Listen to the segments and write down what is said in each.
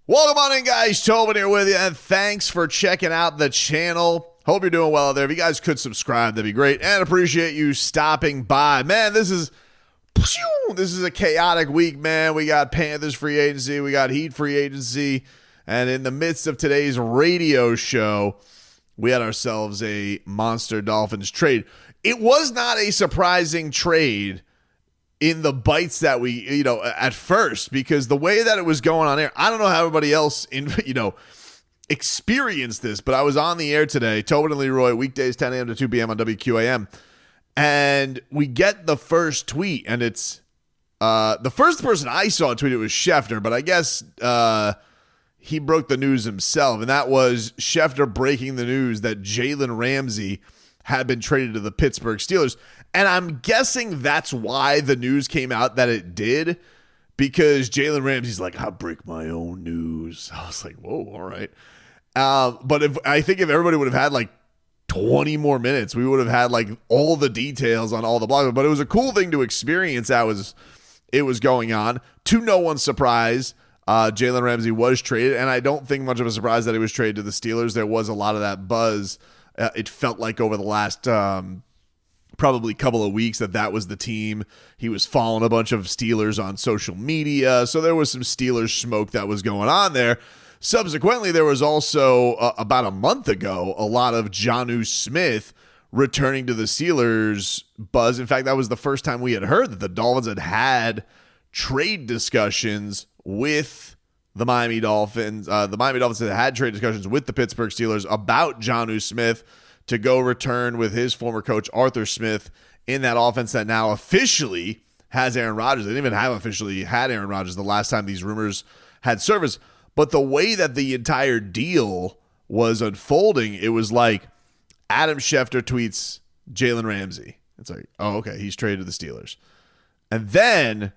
Welcome on in, guys. Tobin here with you, and thanks for checking out the channel. Hope you're doing well out there. If you guys could subscribe, that'd be great, and appreciate you stopping by. Man, this is a chaotic week, man. We got Panthers free agency, we got Heat free agency, and in the midst of today's radio show, we had ourselves a Mostert Dolphins trade. It was not a surprising trade in the bites that we, at first, because the way that it was going on air, I don't know how everybody else, experienced this, but I was on the air today, Tobin and Leroy, weekdays 10 a.m. to 2 p.m. on WQAM, and we get the first tweet, and it's, the first person I saw tweet it was Schefter, but I guess he broke the news himself, and that was Schefter breaking the news that Jalen Ramsey had been traded to the Pittsburgh Steelers. And I'm guessing that's why the news came out that it did, because Jalen Ramsey's like, I break my own news. I was like, whoa, all right. But I think if everybody would have had like 20 more minutes, we would have had like all the details on all the blogs. But it was a cool thing to experience. It was going on. To no one's surprise, Jalen Ramsey was traded, and I don't think much of a surprise that he was traded to the Steelers. There was a lot of that buzz. It felt like over the last probably couple of weeks that was the team. He was following a bunch of Steelers on social media, so there was some Steelers smoke that was going on there. Subsequently, there was also, about a month ago, a lot of Jonnu Smith returning to the Steelers buzz. In fact, that was the first time we had heard that the Dolphins had trade discussions with the Miami Dolphins. The Miami Dolphins had trade discussions with the Pittsburgh Steelers about Jonnu Smith to go return with his former coach, Arthur Smith, in that offense that now officially has Aaron Rodgers. They didn't even have officially had Aaron Rodgers the last time these rumors had surfaced. But the way that the entire deal was unfolding, it was like Adam Schefter tweets Jalen Ramsey. It's like, oh, okay, he's traded to the Steelers. And then,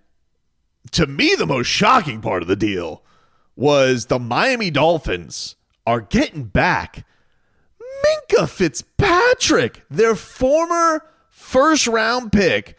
to me, the most shocking part of the deal was the Miami Dolphins are getting back Minka Fitzpatrick, their former first-round pick,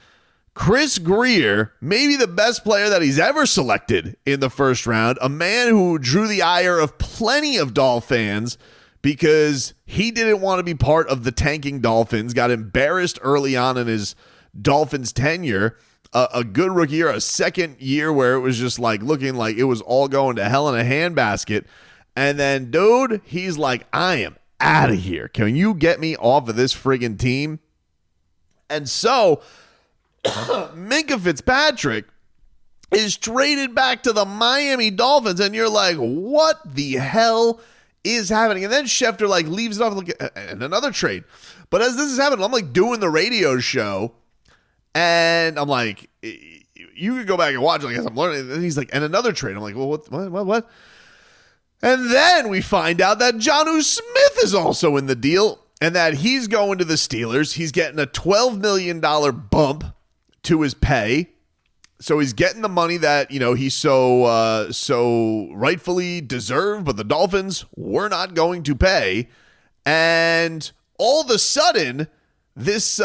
Chris Greer, maybe the best player that he's ever selected in the first round, a man who drew the ire of plenty of Dolphin fans because he didn't want to be part of the tanking Dolphins, got embarrassed early on in his Dolphins tenure, a good rookie year, a second year where it was just like looking like it was all going to hell in a handbasket, and then, dude, he's like, I am out of here. Can you get me off of this friggin' team? And so Minka Fitzpatrick is traded back to the Miami Dolphins, and you're like, what the hell is happening? And then Schefter like leaves it off like, and another trade. But as this is happening, I'm like doing the radio show, and I'm like, you could go back and watch it. I guess I'm learning. And he's like, and another trade. I'm like, well, what? And then we find out that Jonnu Smith is also in the deal and that he's going to the Steelers. He's getting a $12 million bump to his pay. So he's getting the money that, he so rightfully deserved, but the Dolphins were not going to pay. And all of a sudden, this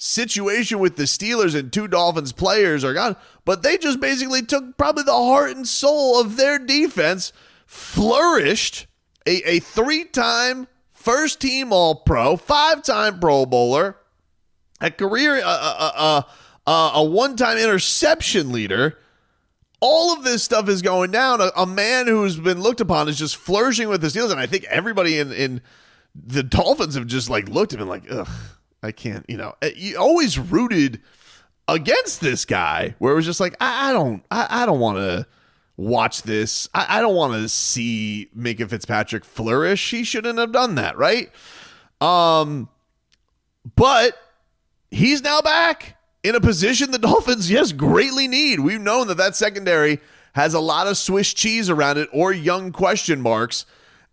situation with the Steelers and two Dolphins players are gone, but they just basically took probably the heart and soul of their defense, flourished a three-time first-team All-Pro, five-time Pro Bowler, a career, a one-time interception leader. All of this stuff is going down. A man who's been looked upon as just flourishing with the Steelers, and I think everybody in the Dolphins have just like looked at him like, ugh. I can't, you always rooted against this guy where it was just like, I don't want to watch this. I don't want to see Minka Fitzpatrick flourish. He shouldn't have done that, right? But he's now back in a position the Dolphins, yes, greatly need. We've known that secondary has a lot of Swiss cheese around it or young question marks.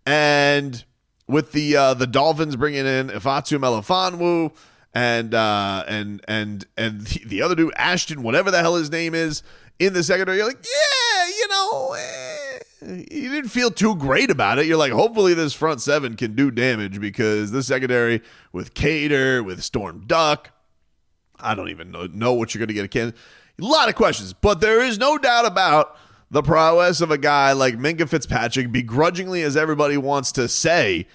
And with the Dolphins bringing in Ifeatu Melifonwu and the other dude, Ashton, whatever the hell his name is, in the secondary, you're like, you didn't feel too great about it. You're like, hopefully this front seven can do damage because this secondary with Cater, with Storm Duck, I don't even know what you're going to get a lot of questions. But there is no doubt about the prowess of a guy like Minka Fitzpatrick, begrudgingly as everybody wants to say,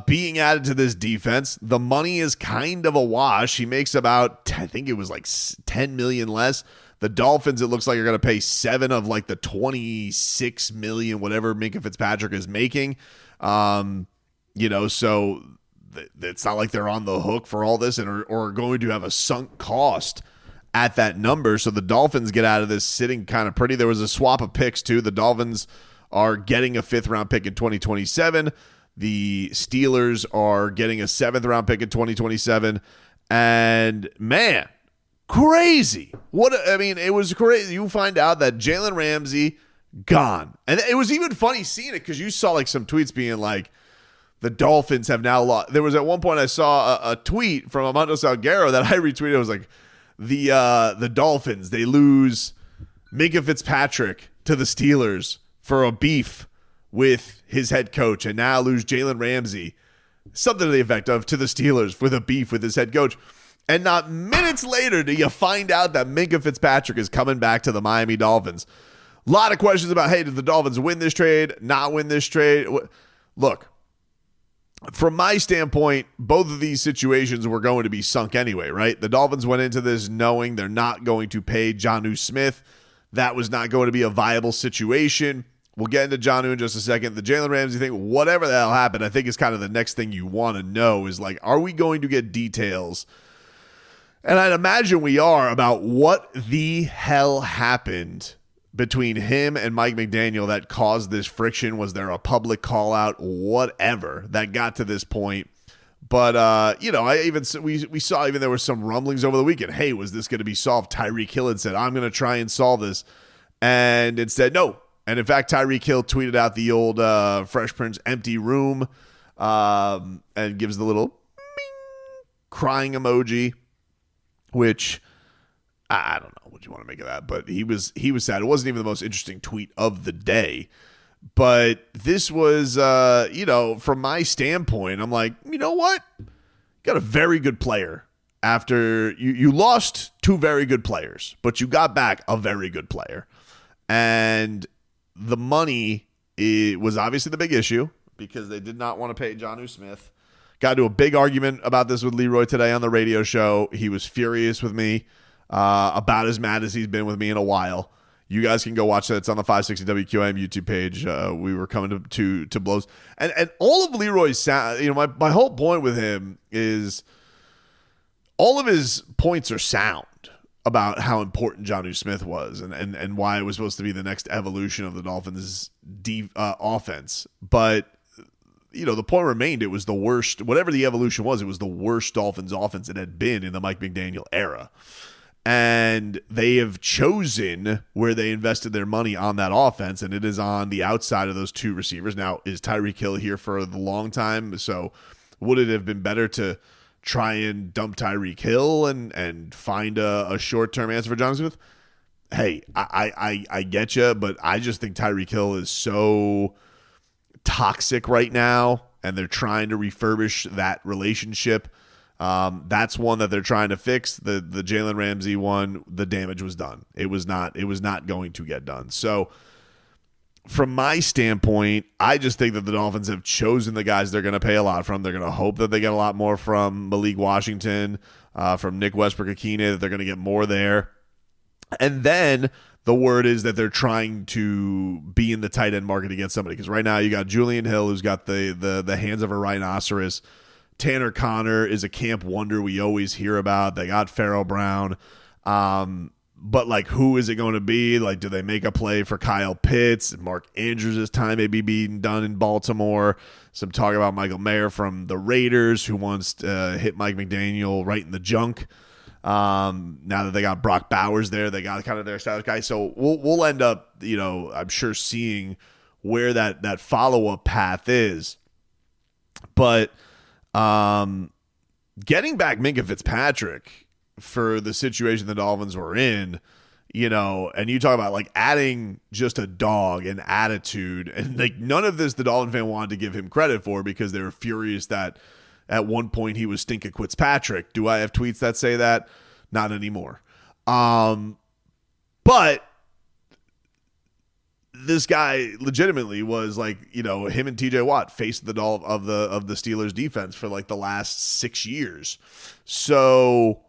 being added to this defense. The money is kind of a wash. He makes about, I think it was like $10 million less. The Dolphins, it looks like, are going to pay 7 of like the $26 million, whatever Minka Fitzpatrick is making. So it's not like they're on the hook for all this or are going to have a sunk cost at that number. So the Dolphins get out of this sitting kind of pretty. There was a swap of picks too. The Dolphins are getting a 5th round pick in 2027. The Steelers are getting a 7th round pick in 2027. And man, crazy. It was crazy. You find out that Jalen Ramsey gone. And it was even funny seeing it because you saw like some tweets being like, the Dolphins have now lost. There was at one point I saw a tweet from Armando Salguero that I retweeted. It was like, the Dolphins, they lose Minka Fitzpatrick to the Steelers for a beef with his head coach, and now lose Jalen Ramsey, something to the effect of, to the Steelers with a beef with his head coach. And not minutes later do you find out that Minka Fitzpatrick is coming back to the Miami Dolphins. A lot of questions about, hey, did the Dolphins win this trade, not win this trade? Look, from my standpoint, both of these situations were going to be sunk anyway, right? The Dolphins went into this knowing they're not going to pay Jonnu Smith. That was not going to be a viable situation. We'll get into Jonnu in just a second. The Jalen Ramsey thing, whatever the hell happened, I think is kind of the next thing you want to know is like, are we going to get details? And I'd imagine we are, about what the hell happened between him and Mike McDaniel that caused this friction. Was there a public call out, whatever, that got to this point? But, we saw even there were some rumblings over the weekend. Hey, was this going to be solved? Tyreek Hill had said, I'm going to try and solve this. And instead, no. And in fact, Tyreek Hill tweeted out the old Fresh Prince empty room and gives the little crying emoji, which I don't know what you want to make of that, but he was sad. It wasn't even the most interesting tweet of the day, but this was, from my standpoint, I'm like, you know what? Got a very good player after you lost 2 very good players, but you got back a very good player. And the money was obviously the big issue because they did not want to pay Jonnu Smith. Got into a big argument about this with Leroy today on the radio show. He was furious with me. About as mad as he's been with me in a while. You guys can go watch that. It's on the 560 WQAM YouTube page. We were coming to blows. And all of Leroy's sound, my whole point with him is all of his points are sound about how important Jonnu Smith was and why it was supposed to be the next evolution of the Dolphins' offense. But, the point remained, it was the worst. Whatever the evolution was, it was the worst Dolphins offense it had been in the Mike McDaniel era. And they have chosen where they invested their money on that offense, and it is on the outside of those 2 receivers. Now, is Tyreek Hill here for the long time? So would it have been better to try and dump Tyreek Hill and find a short-term answer for Jonnu Smith? Hey, I get you, but I just think Tyreek Hill is so toxic right now, and they're trying to refurbish that relationship. That's one that they're trying to fix. The Jalen Ramsey one, the damage was done. It was not going to get done. So from my standpoint, I just think that the Dolphins have chosen the guys they're going to pay a lot from. They're going to hope that they get a lot more from Malik Washington, from Nick Westbrook-Akine, that they're going to get more there. And then the word is that they're trying to be in the tight end market to get somebody. Because right now you got Julian Hill, who's got the hands of a rhinoceros. Tanner Connor is a camp wonder we always hear about. They got Pharaoh Brown. But, like, who is it going to be? Like, do they make a play for Kyle Pitts? Mark Andrews' time may be being done in Baltimore. Some talk about Michael Mayer from the Raiders, who wants to hit Mike McDaniel right in the junk. Now that they got Brock Bowers there, they got kind of their established guy. So we'll end up, I'm sure seeing where that follow-up path is. But getting back Minka Fitzpatrick for the situation the Dolphins were in, and you talk about like adding just a dog and attitude, and like none of this the Dolphin fan wanted to give him credit for because they were furious that at one point he was Stinka Fitzpatrick. Do I have tweets that say that? Not anymore. But this guy legitimately was like, him and TJ Watt faced the of the Steelers defense for like the last 6 years. So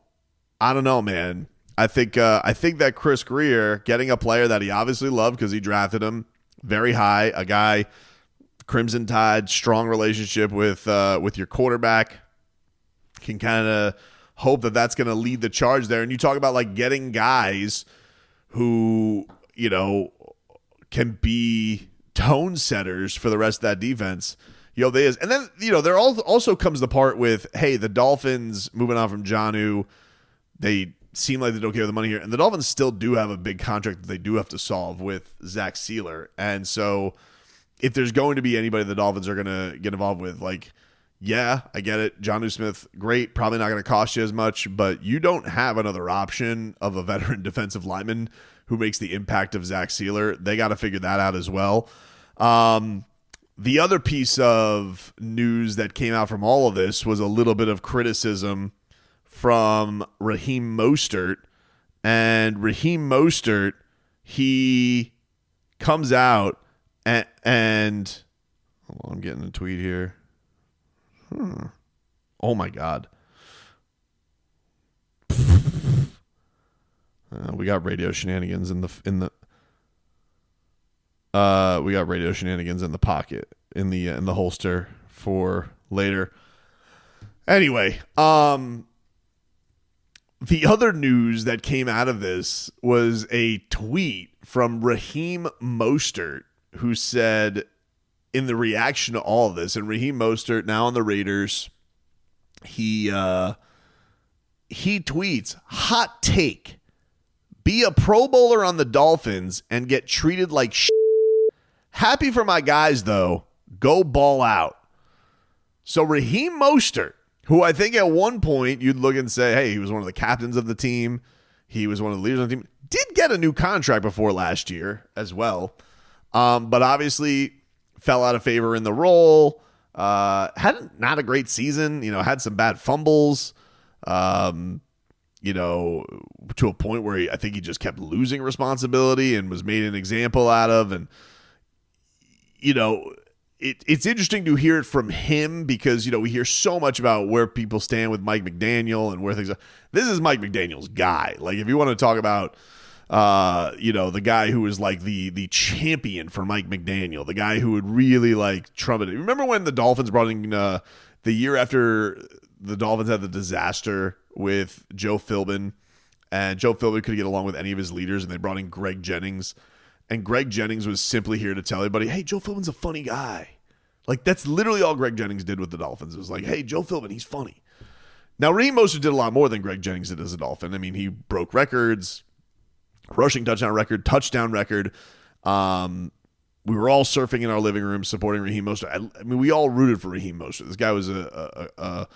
I don't know, man. I think that Chris Grier getting a player that he obviously loved because he drafted him very high, a guy, Crimson Tide, strong relationship with your quarterback, can kind of hope that that's going to lead the charge there. And you talk about like getting guys who, can be tone setters for the rest of that defense. And then, there also comes the part with, hey, the Dolphins moving on from Jonnu, they seem like they don't care the money here. And the Dolphins still do have a big contract that they do have to solve with Zach Sealer. And so if there's going to be anybody the Dolphins are going to get involved with, like, yeah, I get it. Jonnu Smith, great. Probably not going to cost you as much, but you don't have another option of a veteran defensive lineman who makes the impact of Zach Sealer. They got to figure that out as well. The other piece of news that came out from all of this was a little bit of criticism from Raheem Mostert. And Raheem Mostert, he comes out and hold on, I'm getting a tweet here. Oh my God. We got radio shenanigans in the we got radio shenanigans in the pocket in the holster for later. Anyway, the other news that came out of this was a tweet from Raheem Mostert, who said in the reaction to all of this, and Raheem Mostert now on the Raiders, he tweets, hot take, be a Pro Bowler on the Dolphins and get treated like shit. Happy for my guys, though. Go ball out. So Raheem Mostert, who I think at one point you'd look and say, hey, he was one of the captains of the team. He was one of the leaders of the team. Did get a new contract before last year as well. But obviously fell out of favor in the role. Had not a great season. Had some bad fumbles. To a point where I think he just kept losing responsibility and was made an example out of. And, it's interesting to hear it from him because, we hear so much about where people stand with Mike McDaniel and where things are. This is Mike McDaniel's guy. Like, if you want to talk about, the guy who was like the champion for Mike McDaniel, the guy who would really like trumpet it. Remember when the Dolphins brought in the year after the Dolphins had the disaster with Joe Philbin, and Joe Philbin couldn't get along with any of his leaders, and they brought in Greg Jennings. And Greg Jennings was simply here to tell everybody, hey, Joe Philbin's a funny guy. Like, that's literally all Greg Jennings did with the Dolphins. It was like, hey, Joe Philbin, he's funny. Now, Raheem Mostert did a lot more than Greg Jennings did as a Dolphin. I mean, he broke records, rushing touchdown record. We were all surfing in our living room supporting Raheem Mostert. I mean, we all rooted for Raheem Mostert. This guy was a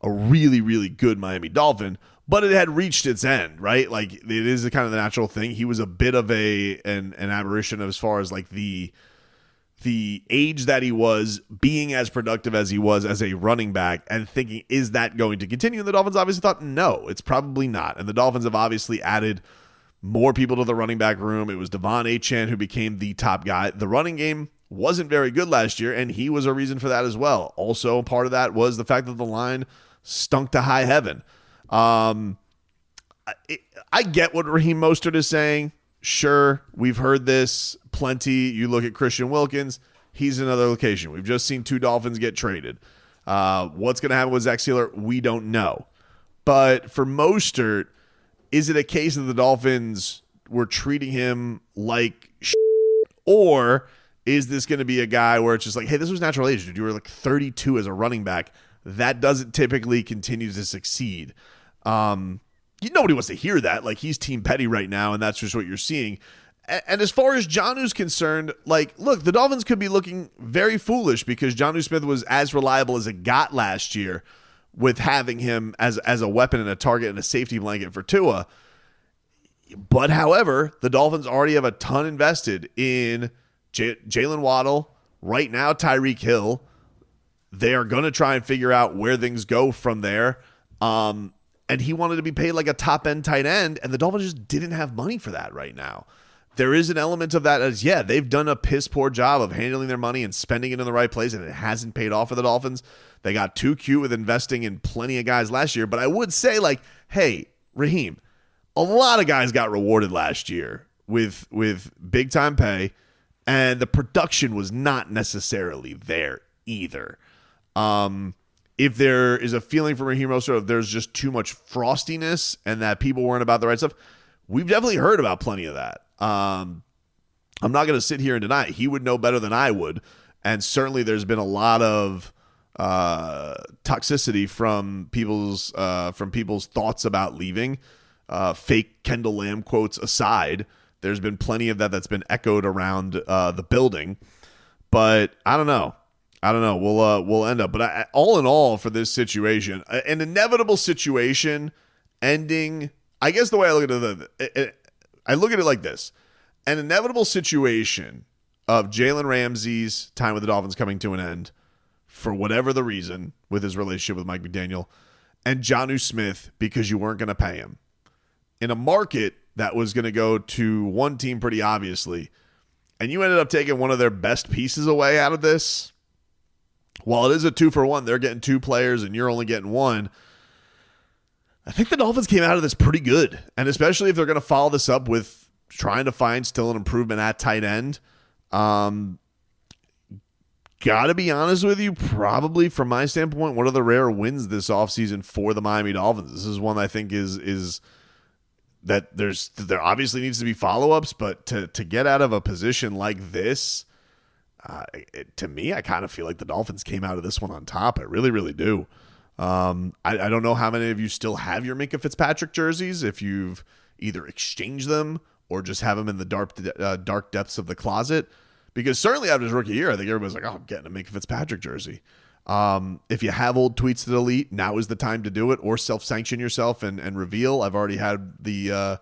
really, really good Miami Dolphin, but it had reached its end, right? Like, it is a kind of the natural thing. He was a bit of an aberration as far as like the age that he was, being as productive as he was as a running back, and thinking, is that going to continue? And the Dolphins obviously thought, no, it's probably not. And the Dolphins have obviously added more people to the running back room. It was Devon Achane who became the top guy. The running game wasn't very good last year, and he was a reason for that as well. Also, part of that was the fact that the line stunk to high heaven. I get what Raheem Mostert is saying. Sure, we've heard this plenty. You look at Christian Wilkins, he's in another location. We've just seen two Dolphins get traded. What's going to happen with Zach Sealer? We don't know. But for Mostert, is it a case that the Dolphins were treating him like shit, or is this going to be a guy where it's just like, hey, this was natural age, dude. You were like 32 as a running back. That doesn't typically continue to succeed. Nobody wants to hear that. Like, he's Team Petty right now, and that's just what you're seeing. And as far as Jonnu's concerned, like, look, the Dolphins could be looking very foolish because Jonnu Smith was as reliable as it got last year with having him as a weapon and a target and a safety blanket for Tua. But, however, the Dolphins already have a ton invested in Jalen Waddle, right now Tyreek Hill. They are going to try and figure out where things go from there. And he wanted to be paid like a top-end tight end, and the Dolphins just didn't have money for that right now. there is an element of that as, yeah, they've done a piss poor job of handling their money and spending it in the right place, and it hasn't paid off for the Dolphins. They got too cute with investing in plenty of guys last year. But I would say, like, hey, Raheem, a lot of guys got rewarded last year with big time pay, and the production was not necessarily there either. If there is a feeling from Raheem Mostert of there's just too much frostiness and that people weren't about the right stuff, we've definitely heard about plenty of that. I'm not going to sit here and deny it. He would know better than I would, and certainly there's been a lot of toxicity from people's thoughts about leaving. Fake Kendall Lamb quotes aside, there's been plenty of that's been echoed around the building. But I don't know. We'll end up. But all in all, for this situation, an inevitable situation ending. I guess the way I look at it, I look at it like this: an inevitable situation of Jalen Ramsey's time with the Dolphins coming to an end for whatever the reason with his relationship with Mike McDaniel, and Jonnu Smith because you weren't going to pay him in a market that was going to go to one team pretty obviously, and you ended up taking one of their best pieces away out of this. While it is a 2-for-1, they're getting 2 players and you're only getting 1. I think the Dolphins came out of this pretty good, and especially if they're going to follow this up with trying to find still an improvement at tight end. Gotta be honest with you, probably from my standpoint, one of the rare wins this offseason for the Miami Dolphins. This is one I think is that there obviously needs to be follow-ups, but to get out of a position like this, to me, I kind of feel like the Dolphins came out of this one on top. I really, really do. I don't know how many of you still have your Minka Fitzpatrick jerseys, if you've either exchanged them or just have them in the dark depths of the closet. Because certainly after his rookie year, I think everybody's like, oh, I'm getting a Minka Fitzpatrick jersey. If you have old tweets to delete, now is the time to do it, or self-sanction yourself and reveal. I've already had the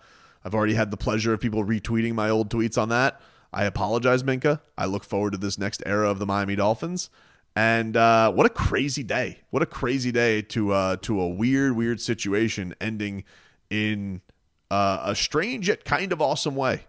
pleasure of people retweeting my old tweets on that. I apologize, Minka. I look forward to this next era of the Miami Dolphins. And what a crazy day. What a crazy day to a weird situation ending in a strange yet kind of awesome way.